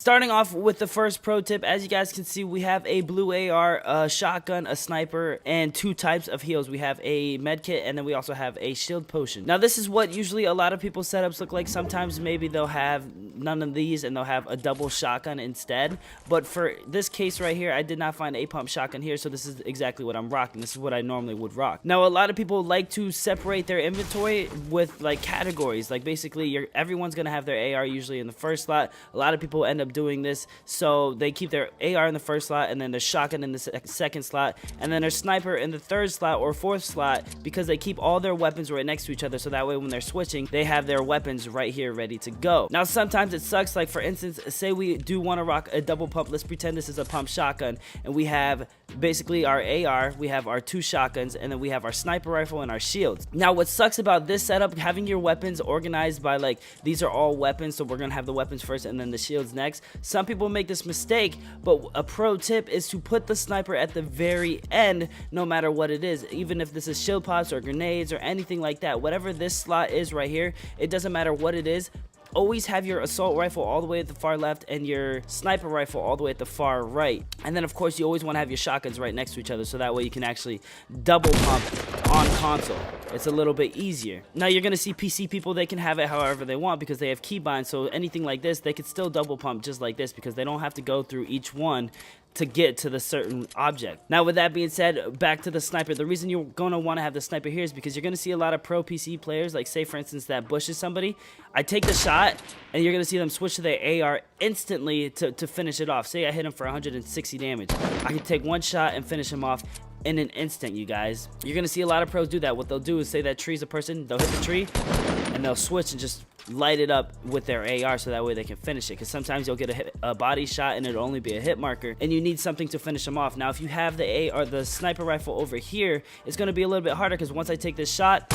Starting off with the first pro tip, as you guys can see, we have a blue AR, a shotgun, a sniper, and 2 types of heals. We have a med kit, and then we also have a shield potion. Now, this is what usually a lot of people's setups look like. Sometimes maybe they'll have none of these, and they'll have a double shotgun instead. But for this case right here, I did not find a pump shotgun here, so this is exactly what I'm rocking. This is what I normally would rock. Now, a lot of people like to separate their inventory with like categories. Like basically, everyone's gonna have their AR usually in the first slot. A lot of people end up doing this, so they keep their AR in the first slot, and then their shotgun in the second slot, and then their sniper in the third slot or fourth slot, because they keep all their weapons right next to each other, so that way when they're switching, they have their weapons right here ready to go. Now, sometimes it sucks. Like for instance, say we do want to rock a double pump. Let's pretend this is a pump shotgun, and we have basically our AR, we have our 2 shotguns, and then we have our sniper rifle and our shields. Now, what sucks about this setup, having your weapons organized by like, these are all weapons, so we're gonna have the weapons first and then the shields next. Some people make this mistake, but a pro tip is to put the sniper at the very end, no matter what it is. Even if this is shield pops or grenades or anything like that, whatever this slot is right here, it doesn't matter what it is. Always have your assault rifle all the way at the far left and your sniper rifle all the way at the far right. And then of course you always want to have your shotguns right next to each other, so that way you can actually double pump on console. It's a little bit easier. Now you're gonna see PC people, they can have it however they want because they have keybinds, so anything like this they could still double pump just like this because they don't have to go through each one to get to the certain object. Now, with that being said, back to the sniper. The reason you're gonna want to have the sniper here is because you're gonna see a lot of pro PC players, like say for instance that bushes somebody. I take the shot and you're gonna see them switch to their AR instantly to finish it off. Say I hit him for 160 damage. I can take one shot and finish him off in an instant, you guys. You're gonna see a lot of pros do that. What they'll do is say that tree's a person, they'll hit the tree and they'll switch and just light it up with their AR so that way they can finish it, because sometimes you'll get a body shot and it'll only be a hit marker and you need something to finish them off. Now if you have the the sniper rifle over here, it's going to be a little bit harder because once I take this shot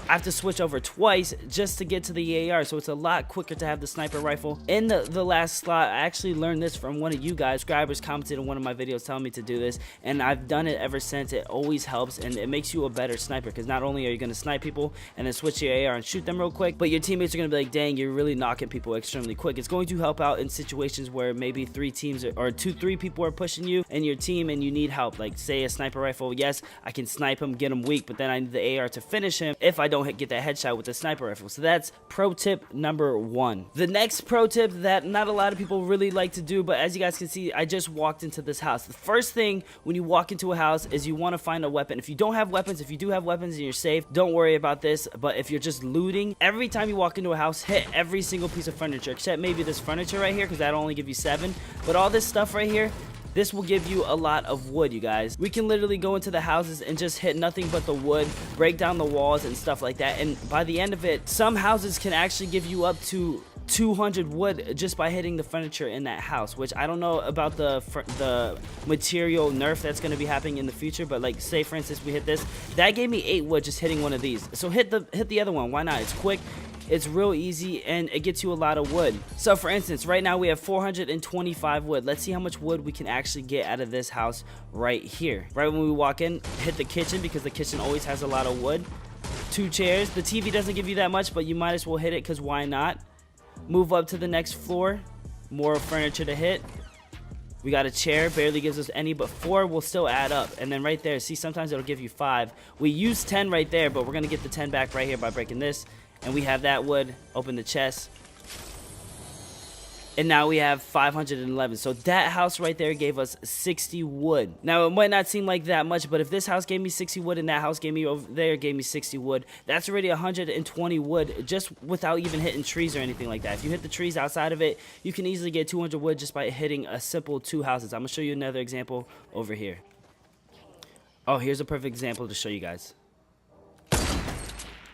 I have to switch over twice just to get to the AR, so it's a lot quicker to have the sniper rifle in the last slot. I actually learned this from one of you guys. Subscribers commented in one of my videos telling me to do this, and I've done it ever since. It always helps and it makes you a better sniper, because not only are you going to snipe people and then switch your AR and shoot them real quick, but your teammates are going to be like, dang, you're really knocking people extremely quick. It's going to help out in situations where maybe 3 teams or 2-3 people are pushing you and your team and you need help. Like say a sniper rifle, yes, I can snipe him, get him weak, but then I need the AR to finish him if I don't get that headshot with the sniper rifle. So that's pro tip number 1. The next pro tip that not a lot of people really like to do, but as you guys can see, I just walked into this house. The first thing when you walk into a house is you want to find a weapon. If you don't have weapons, if you do have weapons and you're safe, don't worry about this. But if you're just looting, every time you walk into a house, hit every single piece of furniture, except maybe this furniture right here, because that'll only give you 7. But all this stuff right here, this will give you a lot of wood, you guys. We can literally go into the houses and just hit nothing but the wood, break down the walls and stuff like that. And by the end of it, some houses can actually give you up to 200 wood just by hitting the furniture in that house, which I don't know about the material nerf that's going to be happening in the future, but like say for instance we hit this, that gave me 8 wood just hitting one of these. So hit the other one. Why not? It's quick, it's real easy, and it gets you a lot of wood. So for instance, right now we have 425 wood. Let's see how much wood we can actually get out of this house right here. Right when we walk in, hit the kitchen, because the kitchen always has a lot of wood. 2 chairs. The TV doesn't give you that much, but you might as well hit it, because why not? Move up to the next floor, more furniture to hit. We got a chair, barely gives us any, but 4 will still add up. And then right there, see, sometimes it'll give you 5. We use 10 right there, but we're gonna get the 10 back right here by breaking this. And we have that wood. Open the chest. And now we have 511. So that house right there gave us 60 wood. Now it might not seem like that much, but if this house gave me 60 wood and that house gave me over there gave me 60 wood, that's already 120 wood just without even hitting trees or anything like that. If you hit the trees outside of it, you can easily get 200 wood just by hitting a simple 2 houses. I'm gonna show you another example over here. Oh, here's a perfect example to show you guys.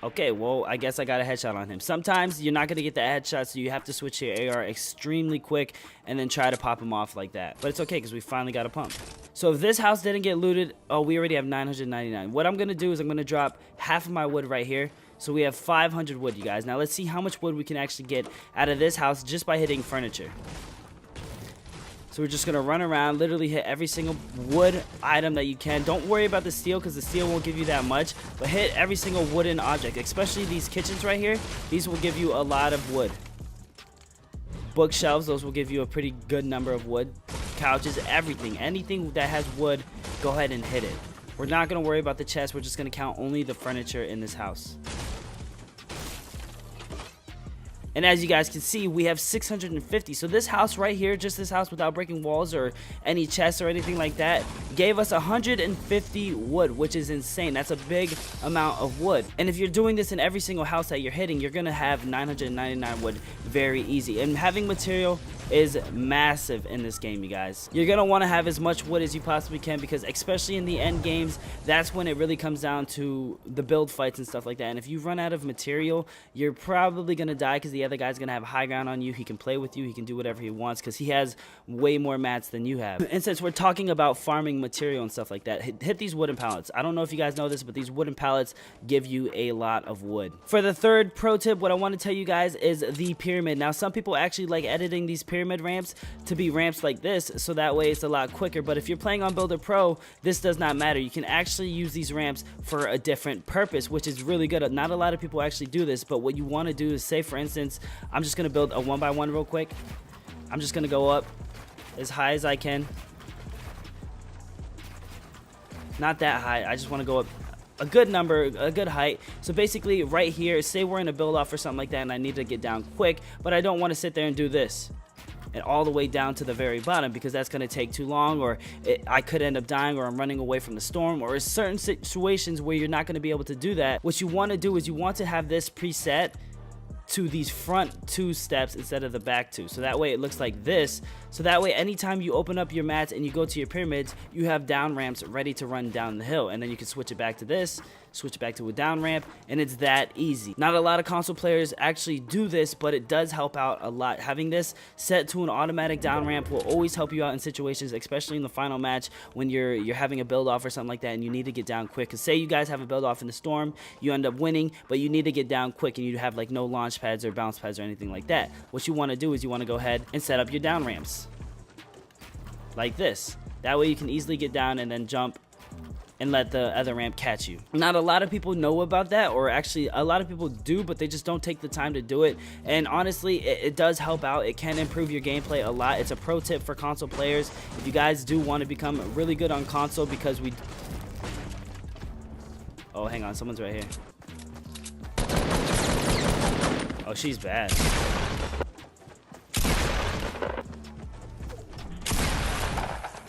Okay, well, I guess I got a headshot on him. Sometimes you're not going to get the headshot, so you have to switch your AR extremely quick and then try to pop him off like that. But it's okay, because we finally got a pump. So if this house didn't get looted, oh, we already have 999. What I'm going to do is I'm going to drop half of my wood right here. So we have 500 wood, you guys. Now let's see how much wood we can actually get out of this house just by hitting furniture. So we're just going to run around, literally hit every single wood item that you can. Don't worry about the steel, because the steel won't give you that much. But hit every single wooden object, especially these kitchens right here. These will give you a lot of wood. bookshelves. Those will give you a pretty good number of wood. Couches, everything. Anything that has wood, go ahead and hit it. We're not going to worry about the chest. We're just going to count only the furniture in this house. And as you guys can see, we have 650. So this house right here, just this house without breaking walls or any chests or anything like that, gave us 150 wood, which is insane. That's a big amount of wood. And if you're doing this in every single house that you're hitting, you're going to have 999 wood very easy. And having material is massive in this game, you guys. You're going to want to have as much wood as you possibly can, because especially in the end games, that's when it really comes down to the build fights and stuff like that. And if you run out of material, you're probably going to die, because the other guy's going to have high ground on you. He can play with you. He can do whatever he wants because he has way more mats than you have. And since we're talking about farming material and stuff like that, hit these wooden pallets. I don't know if you guys know this, but these wooden pallets give you a lot of wood. For the third pro tip, what I want to tell you guys is the pyramid. Now, some people actually like editing these pyramid ramps to be ramps like this, so that way it's a lot quicker. But if you're playing on Builder Pro, this does not matter. You can actually use these ramps for a different purpose, which is really good. Not a lot of people actually do this, but what you want to do is, say for instance, I'm just going to build a 1x1 real quick. I'm just going to go up as high as I can. Not that high. I just want to go up a good number, a good height. So basically right here, say we're in a build off or something like that and I need to get down quick, but I don't want to sit there and do this and all the way down to the very bottom, because that's going to take too long, or I could end up dying, or I'm running away from the storm, or in certain situations where you're not going to be able to do that. What you want to do is you want to have this preset to these front 2 steps instead of the back 2, so that way it looks like this. So that way anytime you open up your mats and you go to your pyramids, you have down ramps ready to run down the hill, and then you can switch it back to this, switch it back to a down ramp, and it's that easy. Not a lot of console players actually do this, but it does help out a lot. Having this set to an automatic down ramp will always help you out in situations, especially in the final match when you're having a build off or something like that and you need to get down quick. Because say you guys have a build off in the storm, you end up winning, but you need to get down quick and you have like no launch pads or bounce pads or anything like that. What you want to do is you want to go ahead and set up your down ramps like this. That way you can easily get down and then jump and let the other ramp catch you. Not a lot of people know about that, or actually a lot of people do, but they just don't take the time to do it. And honestly, it does help out. It can improve your gameplay a lot. It's a pro tip for console players if you guys do want to become really good on console, because we... Oh, hang on, someone's right here. Oh, she's bad.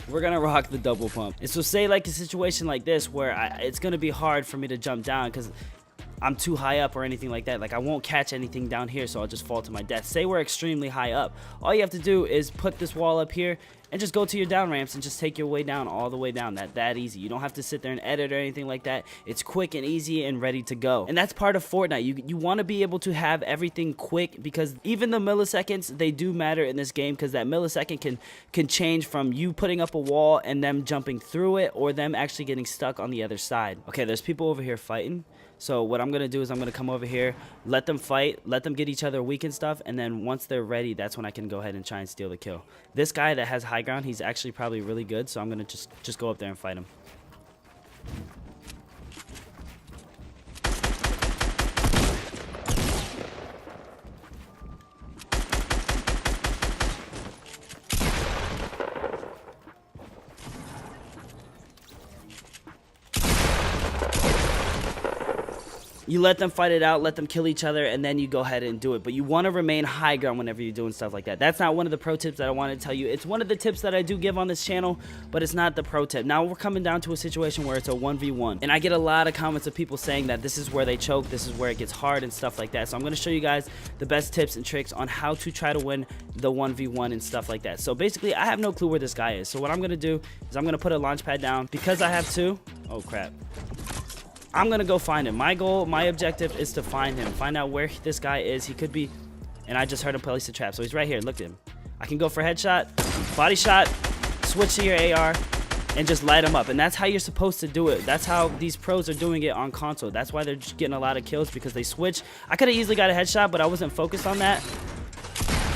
We're gonna rock the double pump. And so say like a situation like this where it's gonna be hard for me to jump down because I'm too high up or anything like that. Like I won't catch anything down here, so I'll just fall to my death. Say we're extremely high up. All you have to do is put this wall up here and just go to your down ramps and just take your way down all the way down. That easy. You don't have to sit there and edit or anything like that. It's quick and easy and ready to go. And that's part of Fortnite. You want to be able to have everything quick, because even the milliseconds, they do matter in this game, because that millisecond can change from you putting up a wall and them jumping through it, or them actually getting stuck on the other side. Okay, there's people over here fighting. So what I'm going to do is I'm going to come over here, let them fight, let them get each other weak and stuff, and then once they're ready, that's when I can go ahead and try and steal the kill. This guy that has high ground, he's actually probably really good, so I'm going to just go up there and fight him. You let them fight it out, let them kill each other, and then you go ahead and do it. But you want to remain high ground whenever you're doing stuff like that. That's not one of the pro tips that I want to tell you. It's one of the tips that I do give on this channel, but it's not the pro tip. Now we're coming down to a situation where it's a 1v1. And I get a lot of comments of people saying that this is where they choke, this is where it gets hard and stuff like that. So I'm going to show you guys the best tips and tricks on how to try to win the 1v1 and stuff like that. So basically, I have no clue where this guy is. So what I'm going to do is I'm going to put a launch pad down. Because I have 2, oh crap, I'm gonna go find him. My goal, my objective is to find him, find out where this guy is. He could be, and I just heard him place a trap, so he's right here. Look at him. I can go for headshot, body shot, switch to your AR, and just light him up. And that's how you're supposed to do it. That's how these pros are doing it on console. That's why they're just getting a lot of kills, because they switch. I could have easily got a headshot, but I wasn't focused on that.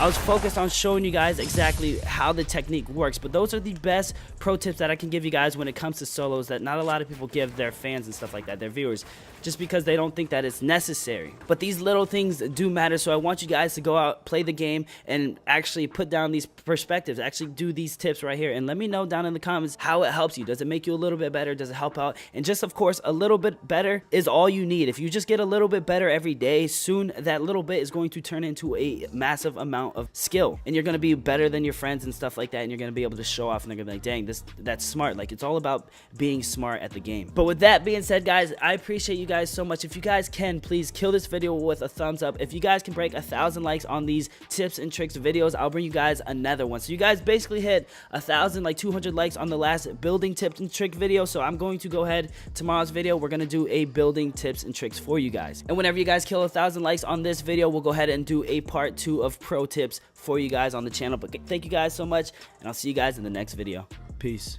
I was focused on showing you guys exactly how the technique works. But those are the best pro tips that I can give you guys when it comes to solos that not a lot of people give their fans and stuff like that, their viewers. just because they don't think that it's necessary. But these little things do matter, so I want you guys to go out, play the game, and actually put down these perspectives, actually do these tips right here, and let me know down in the comments how it helps you. Does it make you a little bit better? Does it help out? And just, of course, a little bit better is all you need. If you just get a little bit better every day, soon that little bit is going to turn into a massive amount of skill, and you're going to be better than your friends and stuff like that, and you're going to be able to show off, and they're going to be like, dang, that's smart. Like, it's all about being smart at the game. But with that being said, guys, I appreciate you guys so much. If you guys can, please kill this video with a thumbs up. If you guys can break 1,000 likes on these tips and tricks videos, I'll bring you guys another one. So you guys basically hit 1,000, like 200 likes on the last building tips and trick video, so I'm going to go ahead, tomorrow's video, we're going to do a building tips and tricks for you guys. And whenever you guys kill 1,000 likes on this video, we'll go ahead and do a part 2 of pro tips for you guys on the channel. But thank you guys so much, and I'll see you guys in the next video. Peace.